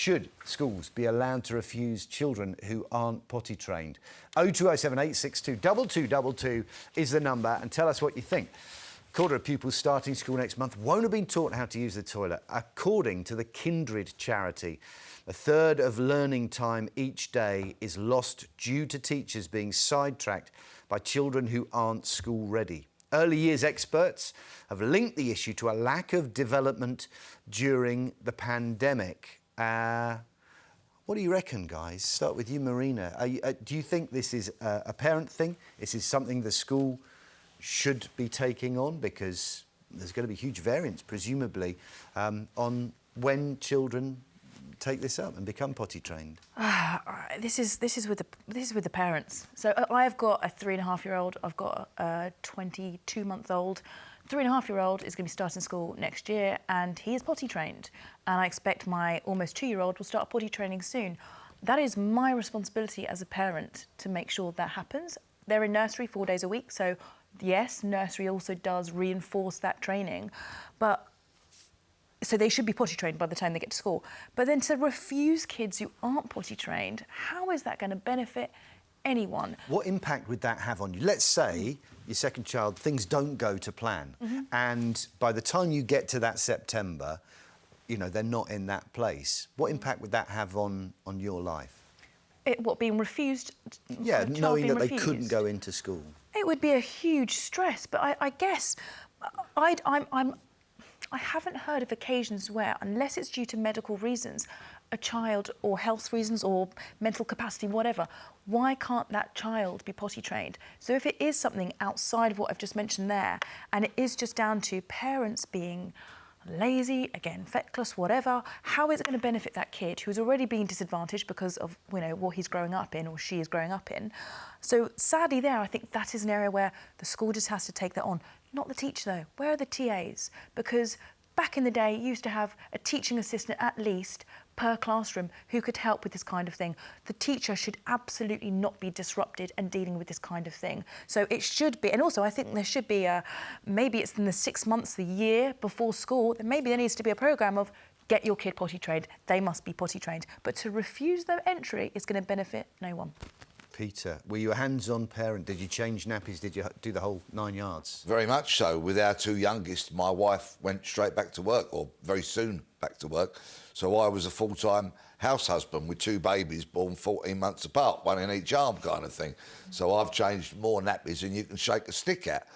should schools be allowed to refuse children who aren't potty trained? 02078 862 2222 is the number, and tell us what you think. A quarter of pupils starting school next month won't have been taught how to use the toilet, according to the Kindred charity. A third of learning time each day is lost due to teachers being sidetracked by children who aren't school ready. Early years experts have linked the issue to a lack of development during the pandemic. What do you reckon, guys? Start with you, Marina. Do you think this is a parent thing? This is something the school should be taking on? Because there's going to be huge variance, presumably, on when children take this up and become potty trained. This is with the parents. So I've got a 3.5-year-old. I've got a 22-month-old. 3.5-year-old is going to be starting school next year, and he is potty trained. And I expect my almost 2-year-old will start potty training soon. That is my responsibility as a parent to make sure that happens. They're in nursery 4 days a week, so yes, nursery also does reinforce that training, but so they should be potty trained by the time they get to school. But then to refuse kids who aren't potty trained, how is that going to benefit anyone? What impact would that have on you? Let's say your second child, things don't go to plan, and by the time you get to that September, you know, they're not in that place. What impact would that have on your life? What, being refused? Yeah, knowing that they couldn't go into school. It would be a huge stress, but I guess I haven't heard of occasions where, unless it's due to medical reasons, a child, or health reasons, or mental capacity, whatever, why can't that child be potty trained? So if it is something outside of what I've just mentioned there, and it is just down to parents being lazy, again, feckless, whatever, how is it going to benefit that kid who's already been disadvantaged because of, you know, what he's growing up in or she is growing up in? So sadly there, I think that is an area where the school just has to take that on. Not the teacher though. Where are the TAs? Because back in the day, you used to have a teaching assistant at least per classroom who could help with this kind of thing. The teacher should absolutely not be disrupted and dealing with this kind of thing. So it should be, and also I think there should be maybe it's in the 6 months, the year before school, then maybe there needs to be a programme of get your kid potty trained. They must be potty trained. But to refuse their entry is going to benefit no one. Peter, were you a hands-on parent? Did you change nappies? Did you do the whole 9 yards? Very much so. With our two youngest, my wife went straight back to work, or very soon back to work. So I was a full-time house husband with 2 babies born 14 months apart, one in each arm kind of thing. So I've changed more nappies than you can shake a stick at,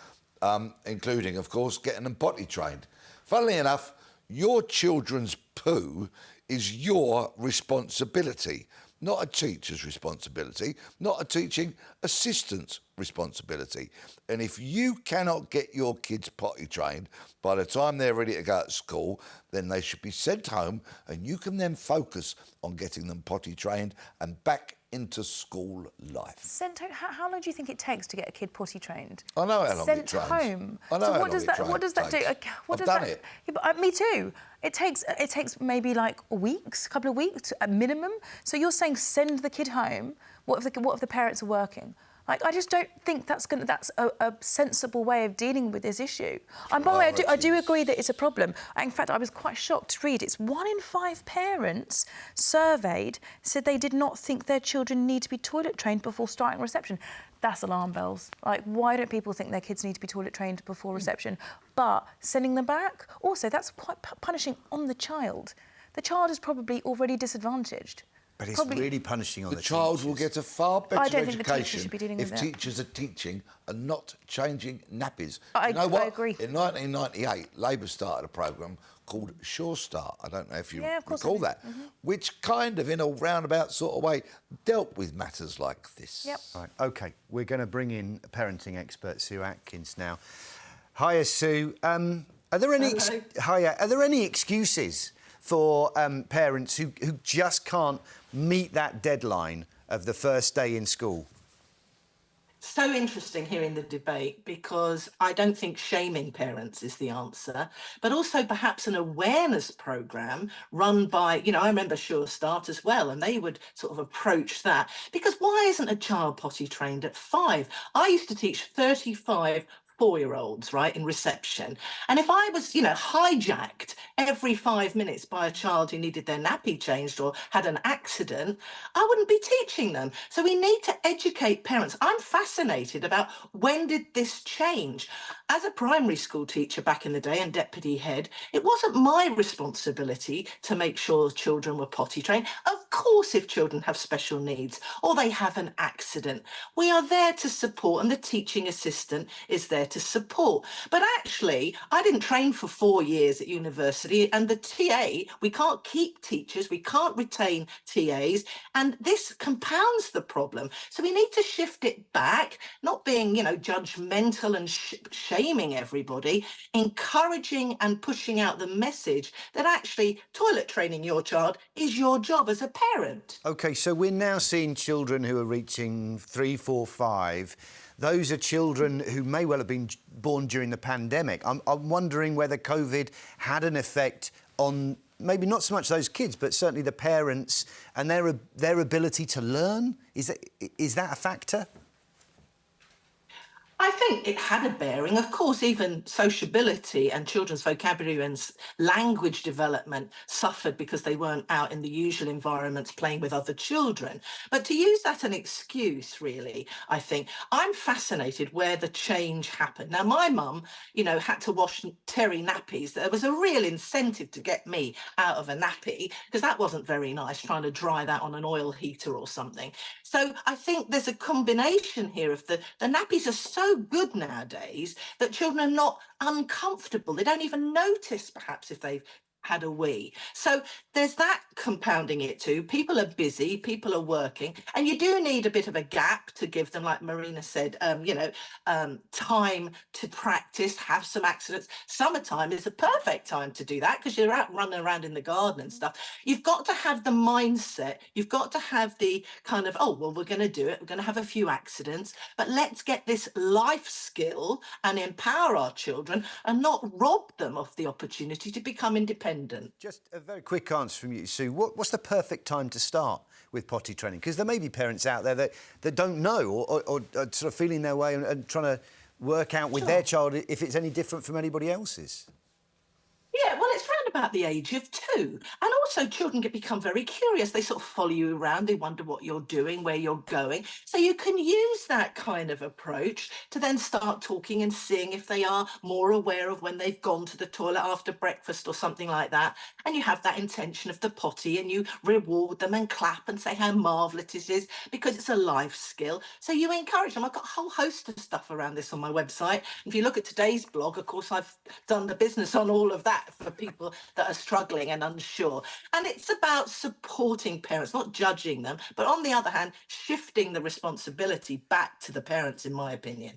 including, of course, getting them potty trained. Funnily enough, your children's poo is your responsibility. Not a teacher's responsibility, not a teaching assistant's responsibility. And if you cannot get your kids potty trained by the time they're ready to go to school, then they should be sent home, and you can then focus on getting them potty trained and back into school life. Sent home? How long do you think it takes to get a kid potty trained? I know how long it takes. Sent home. I know so how what long does that? What does that do? I've done it. Yeah, but, me too. It takes maybe like weeks, a couple of weeks at minimum. So you're saying send the kid home? What if the parents are working? Like, I just don't think that's a sensible way of dealing with this issue. And by the way, I do agree that it's a problem. In fact, I was quite shocked to read it's 1 in 5 parents surveyed said they did not think their children need to be toilet trained before starting reception. That's alarm bells. Like, why don't people think their kids need to be toilet trained before reception? But sending them back, also, that's quite punishing on the child. The child is probably already disadvantaged. But it's really punishing on the child teachers. will get a far better education if that. teachers are teaching and not changing nappies. I agree. In 1998, Labour started a programme called Sure Start. I don't know if you recall that, which kind of, in a roundabout sort of way, dealt with matters like this. Yep. Right, OK, we're going to bring in a parenting expert, Sue Atkins, now. Hiya, Sue. Are there any excuses for parents who just can't meet that deadline of the first day in school? So interesting hearing the debate, because I don't think shaming parents is the answer, but also perhaps an awareness programme run by, I remember Sure Start as well, and they would sort of approach that. Because why isn't a child potty trained at 5? I used to teach 35 4-year-olds, right, in reception. And if I was, hijacked every 5 minutes by a child who needed their nappy changed or had an accident, I wouldn't be teaching them. So we need to educate parents. I'm fascinated about when did this change? As a primary school teacher back in the day and deputy head, it wasn't my responsibility to make sure children were potty trained. Of course, if children have special needs or they have an accident, we are there to support, and the teaching assistant is there to support. But actually, I didn't train for 4 years at university, and the TA, we can't keep teachers, we can't retain TAs, and this compounds the problem. So we need to shift it back, not being, judgmental and shaming everybody, encouraging and pushing out the message that actually toilet training your child is your job as a parent. OK, so we're now seeing children who are reaching 3, 4, 5. Those are children who may well have been born during the pandemic. I'm wondering whether COVID had an effect on maybe not so much those kids, but certainly the parents and their ability to learn. Is that a factor? I think it had a bearing. Of course, even sociability and children's vocabulary and language development suffered because they weren't out in the usual environments playing with other children. But to use that an excuse, really, I think I'm fascinated where the change happened. Now, my mum, had to wash terry nappies. There was a real incentive to get me out of a nappy because that wasn't very nice, trying to dry that on an oil heater or something. So I think there's a combination here of the nappies are so good nowadays that children are not uncomfortable. They don't even notice perhaps if they've had a wee. So there's that compounding it too. People are busy, people are working, and you do need a bit of a gap to give them, like Marina said, time to practice, have some accidents. Summertime is the perfect time to do that because you're out running around in the garden and stuff. You've got to have the mindset. You've got to have the kind of, oh, well, we're going to do it. We're going to have a few accidents, but let's get this life skill and empower our children and not rob them of the opportunity to become independent. Just a very quick answer from you, Sue. What's the perfect time to start with potty training? Because there may be parents out there that don't know or are sort of feeling their way and trying to work out with their child if it's any different from anybody else's. Yeah, well, it's round about the age of 2. And also children become very curious. They sort of follow you around. They wonder what you're doing, where you're going. So you can use that kind of approach to then start talking and seeing if they are more aware of when they've gone to the toilet after breakfast or something like that. And you have that intention of the potty and you reward them and clap and say how marvellous it is because it's a life skill. So you encourage them. I've got a whole host of stuff around this on my website. If you look at today's blog, of course, I've done the business on all of that for people that are struggling and unsure. And it's about supporting parents, not judging them, but on the other hand, shifting the responsibility back to the parents, in my opinion.